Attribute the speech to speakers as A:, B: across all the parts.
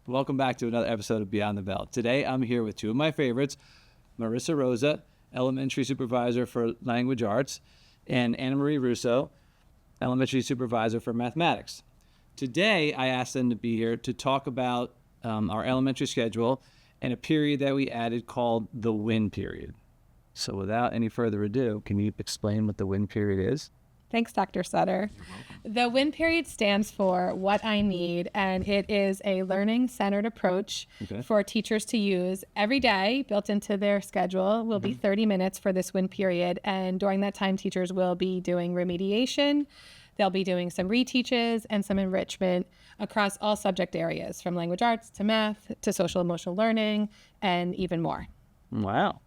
A: Welcome back to another episode of Beyond the Bell. Today I'm here with two of my favorites, Merisa Rosa, Elementary Supervisor for Language Arts, and Annamarie Russo, Elementary Supervisor for Mathematics. Today I asked them to be here to talk about our elementary schedule and a period that we added called the WIN period. So without any further ado, can you explain what the WIN period is?
B: Thanks, Dr. Sutter. The WIN period stands for What I Need, and it is a learning-centered approach for teachers to use every day. Built into their schedule will be 30 minutes for this WIN period, and during that time, teachers will be doing remediation. They'll be doing some reteaches and some enrichment across all subject areas, from language arts to math to social emotional learning, and even more.
A: Wow.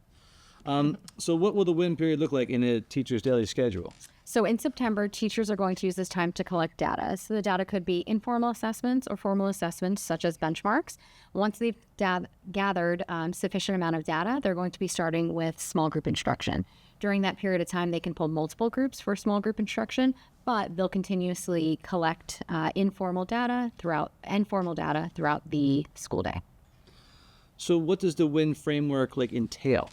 A: So what will the WIN period look like in a teacher's daily schedule?
C: So in September, teachers are going to use this time to collect data. So the data could be informal assessments or formal assessments, such as benchmarks. Once they've gathered sufficient amount of data, they're going to be starting with small group instruction. During that period of time, they can pull multiple groups for small group instruction, but they'll continuously collect informal data and formal data throughout the school day.
A: So what does the WIN framework entail?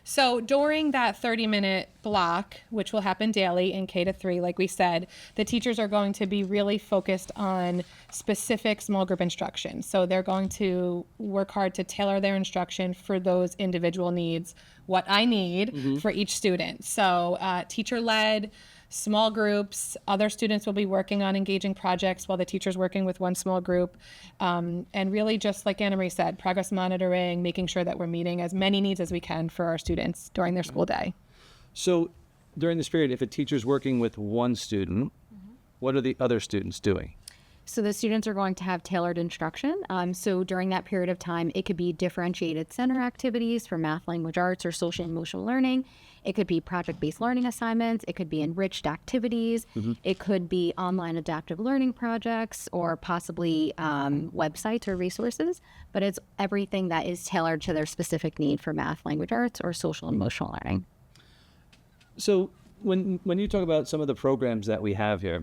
B: So during that 30-minute block, which will happen daily in K to 3, like we said, the teachers are going to be really focused on specific small group instruction. So they're going to work hard to tailor their instruction for those individual needs, what I need for each student. So teacher-led, small groups, other students will be working on engaging projects while the teacher's working with one small group. And really, just like Annamarie said, progress monitoring, making sure that we're meeting as many needs as we can for our students during their school day.
A: So during this period, if a teacher's working with one student, what are the other students doing?
C: So the students are going to have tailored instruction. So during that period of time, it could be differentiated center activities for math, language arts, or social and emotional learning. It could be project-based learning assignments. It could be enriched activities. It could be online adaptive learning projects, or possibly websites or resources. But it's everything that is tailored to their specific need for math, language arts, or social and emotional learning.
A: So when you talk about some of the programs that we have here,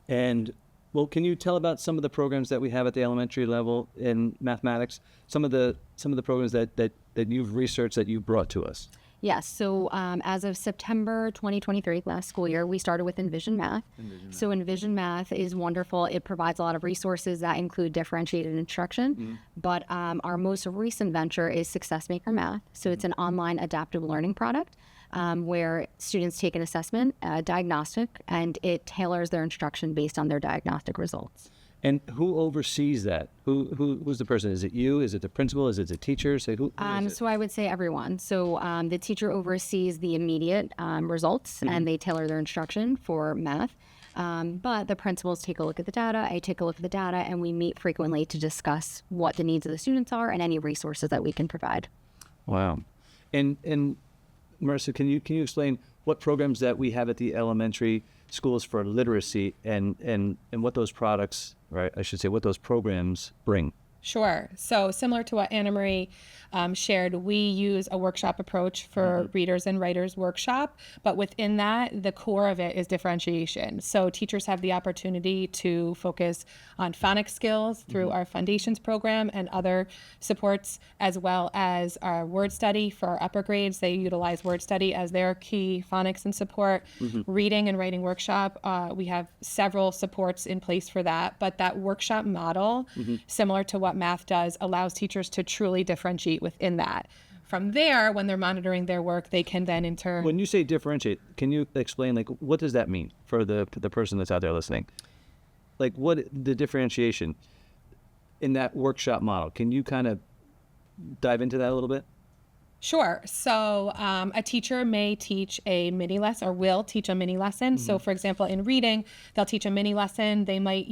A: can you tell about some of the programs that we have at the elementary level in mathematics? Some of the programs that you've researched that you've brought to us.
C: Yes. So as of September 2023, last school year, we started with Envision Math. So Envision Math is wonderful. It provides a lot of resources that include differentiated instruction. But our most recent venture is Success Maker Math. So it's an online adaptive learning product where students take an assessment, diagnostic, and it tailors their instruction based on their diagnostic results.
A: And who oversees that? Who's the person? Is it you? Is it the principal? Is it the teacher? Say who is it?
C: So I would say everyone. So the teacher oversees the immediate results, and they tailor their instruction for math. But the principals take a look at the data, I take a look at the data, and we meet frequently to discuss what the needs of the students are and any resources that we can provide.
A: Wow. And Merisa, can you explain what programs that we have at the elementary schools for literacy and what those products, right? I should say what those programs bring.
B: Sure. So similar to what Annamarie shared, we use a workshop approach for readers and writers workshop, but within that, the core of it is differentiation. So teachers have the opportunity to focus on phonics skills through our Foundations program and other supports, as well as our word study for our upper grades. They utilize word study as their key phonics and support. Reading and writing workshop, we have several supports in place for that, but that workshop model, similar to what math does, allows teachers to truly differentiate within that. From there, when they're monitoring their work, they can then in turn...
A: When you say differentiate, can you explain, what does that mean for the person that's out there listening? What the differentiation in that workshop model? Can you kind of dive into that a little bit?
B: Sure. So a teacher may teach a mini lesson or will teach a mini lesson. So for example, in reading, they'll teach a mini lesson. They might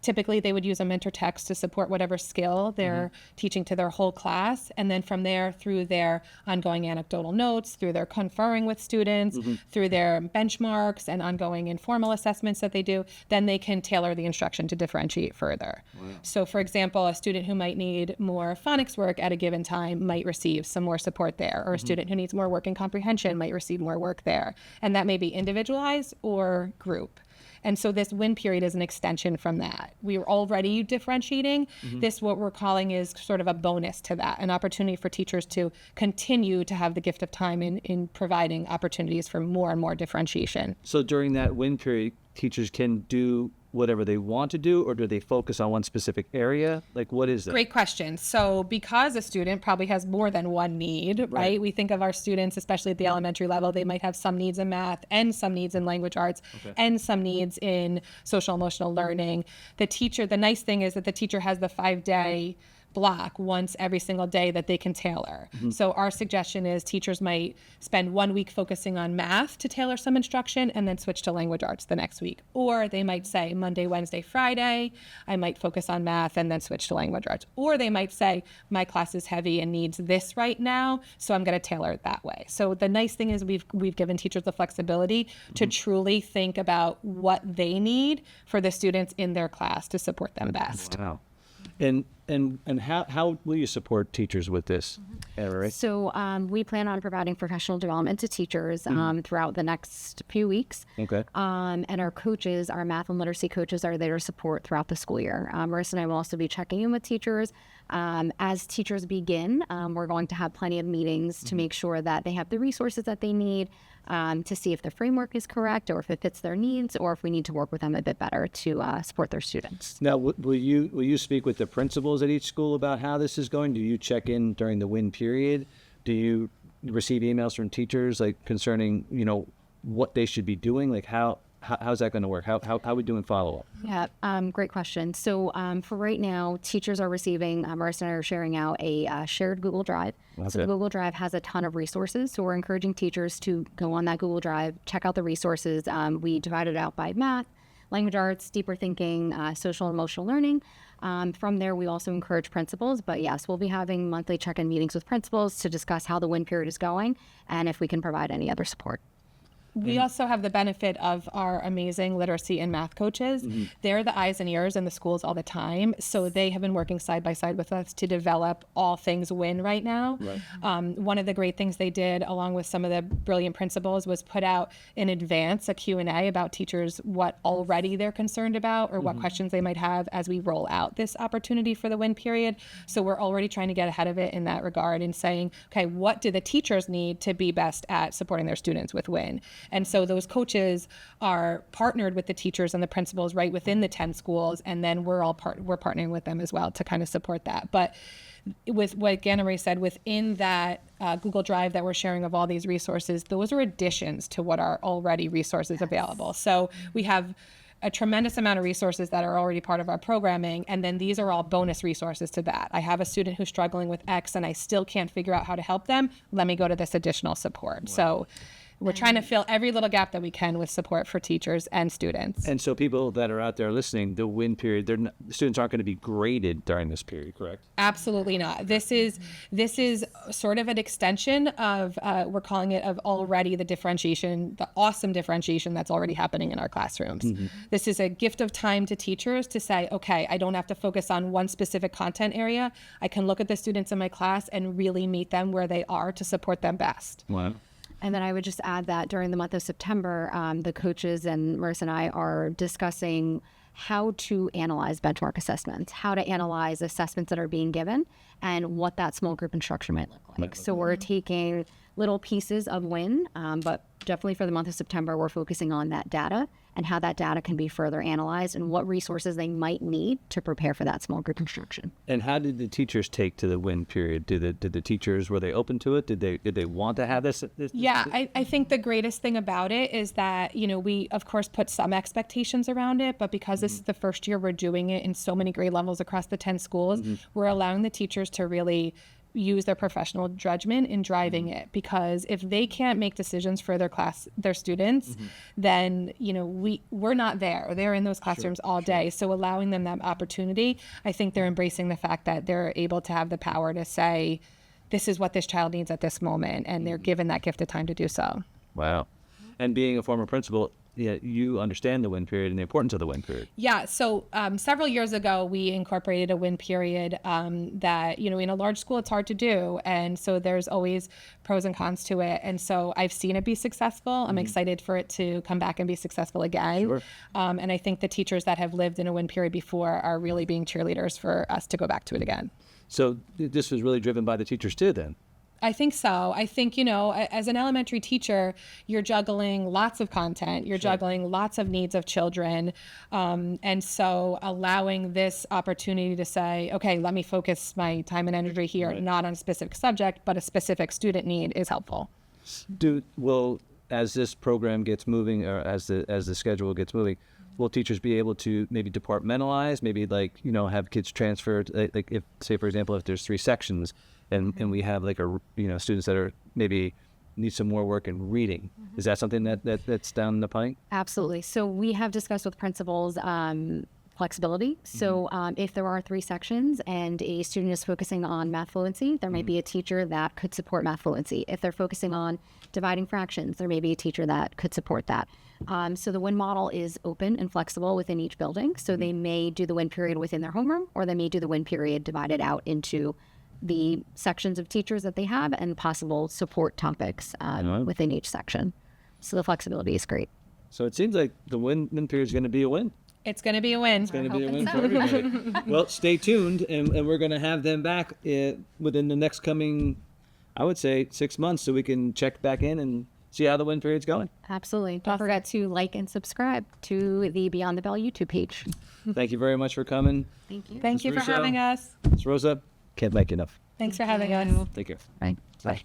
B: typically they would use a mentor text to support whatever skill they're teaching to their whole class. And then from there, through their ongoing anecdotal notes, through their conferring with students, through their benchmarks and ongoing informal assessments that they do, then they can tailor the instruction to differentiate further. So for example, a student who might need more phonics work at a given time might receive some more support there, or a student who needs more work in comprehension might receive more work there. And that may be individualized or group. And so this win period is an extension from that. We were already differentiating. This, what we're calling, is sort of a bonus to that, an opportunity for teachers to continue to have the gift of time in providing opportunities for more and more differentiation.
A: So during that win period, teachers can do whatever they want to do, or do they focus on one specific area? Like, what is it?
B: Great question. So because a student probably has more than one need, right? We think of our students, especially at the elementary level, they might have some needs in math and some needs in language arts and some needs in social emotional learning. The nice thing is that the teacher has the 5-day block once every single day that they can tailor. So our suggestion is teachers might spend 1 week focusing on math to tailor some instruction and then switch to language arts the next week. Or they might say Monday, Wednesday, Friday, I might focus on math and then switch to language arts. Or they might say my class is heavy and needs this right now, so I'm going to tailor it that way. So the nice thing is we've given teachers the flexibility to truly think about what they need for the students in their class to support them best.
A: Wow. And how will you support teachers with this, Annamarie?
C: So we plan on providing professional development to teachers throughout the next few weeks.
A: Okay.
C: And our coaches, our math and literacy coaches, are there to support throughout the school year. Marissa and I will also be checking in with teachers. As teachers begin, we're going to have plenty of meetings to make sure that they have the resources that they need, to see if the framework is correct or if it fits their needs, or if we need to work with them a bit better to support their students.
A: Now, will you speak with the principals at each school about how this is going? Do you check in during the win period? Do you receive emails from teachers like concerning what they should be doing? Like how's that going to work? How are we doing follow up?
C: Yeah, great question. So for right now, teachers are receiving, Marissa and I are sharing out a shared Google Drive.
A: Okay.
C: So the Google Drive has a ton of resources. So we're encouraging teachers to go on that Google Drive, check out the resources. We divided it out by math, language arts, deeper thinking, social and emotional learning. From there, we also encourage principals. But yes, we'll be having monthly check-in meetings with principals to discuss how the win period is going and if we can provide any other support.
B: We also have the benefit of our amazing literacy and math coaches. They're the eyes and ears in the schools all the time. So they have been working side by side with us to develop all things WIN right now. Right. One of the great things they did, along with some of the brilliant principals, was put out in advance a Q&A about teachers, what already they're concerned about or what questions they might have as we roll out this opportunity for the WIN period. So we're already trying to get ahead of it in that regard and saying, okay, what do the teachers need to be best at supporting their students with WIN? And so those coaches are partnered with the teachers and the principals right within the 10 schools, and then we're partnering with them as well to kind of support that. But with what Annamarie said, within that Google Drive that we're sharing of all these resources, those are additions to what are already resources available. So we have a tremendous amount of resources that are already part of our programming, and then these are all bonus resources to that. I have a student who's struggling with X and I still can't figure out how to help them. Let me go to this additional support. Wow. So we're trying to fill every little gap that we can with support for teachers and students.
A: And so people that are out there listening, the win period, the students aren't going to be graded during this period, correct?
B: Absolutely not. This is sort of an extension of, we're calling it, of already the differentiation, the awesome differentiation that's already happening in our classrooms. This is a gift of time to teachers to say, okay, I don't have to focus on one specific content area. I can look at the students in my class and really meet them where they are to support them best.
A: Wow.
C: And then I would just add that during the month of September, the coaches and Merisa and I are discussing how to analyze benchmark assessments, how to analyze assessments that are being given, and what that small group instruction might look like. So we're taking little pieces of WIN, but definitely for the month of September, we're focusing on that data and how that data can be further analyzed and what resources they might need to prepare for that small group instruction.
A: And how did the teachers take to the WIN period? Did the teachers, were they open to it? Did they want to have this?
B: Yeah, I think the greatest thing about it is that, we of course put some expectations around it, but because this is the first year we're doing it in so many grade levels across the 10 schools, we're allowing the teachers to really use their professional judgment in driving it, because if they can't make decisions for their students, then we're not there. They're in those classrooms all day. So allowing them that opportunity, I think they're embracing the fact that they're able to have the power to say, this is what this child needs at this moment, and they're given that gift of time to do so.
A: Wow. And being a former principal, you understand the win period and the importance of the win period.
B: Yeah, so several years ago, we incorporated a win period that, in a large school, it's hard to do. And so there's always pros and cons to it. And so I've seen it be successful. I'm excited for it to come back and be successful again.
A: Sure.
B: And I think the teachers that have lived in a win period before are really being cheerleaders for us to go back to it again.
A: So this was really driven by the teachers too then?
B: I think so. I think, as an elementary teacher, you're juggling lots of content. You're juggling lots of needs of children. And so allowing this opportunity to say, okay, let me focus my time and energy here, not on a specific subject, but a specific student need is helpful.
A: As this program gets moving, or as the schedule gets moving, will teachers be able to maybe departmentalize, maybe have kids transferred, like if, say, for example, if there's 3 sections, and we have students that are maybe need some more work in reading. Is that something that's down the pike?
C: Absolutely. So we have discussed with principals flexibility. So if there are 3 sections and a student is focusing on math fluency, there might be a teacher that could support math fluency. If they're focusing on dividing fractions, there may be a teacher that could support that. So the WIN model is open and flexible within each building. So they may do the WIN period within their homeroom, or they may do the WIN period divided out into the sections of teachers that they have and possible support topics within each section. So the flexibility is great.
A: So it seems like the win period is going to be a win.
B: It's going to be a win.
A: It's going to be a win for everybody. Well, stay tuned, and we're going to have them back within the next coming, I would say, 6 months, so we can check back in and see how the win period's going.
C: Absolutely. Don't forget to like and subscribe to the Beyond the Bell YouTube page.
A: Thank you very much for coming.
C: Thank you.
B: Thank you for
A: Russo.
B: having us.
A: It's Rosa. Can't thank you enough.
B: Thanks for having us.
A: Take care.
C: Bye.
A: Bye.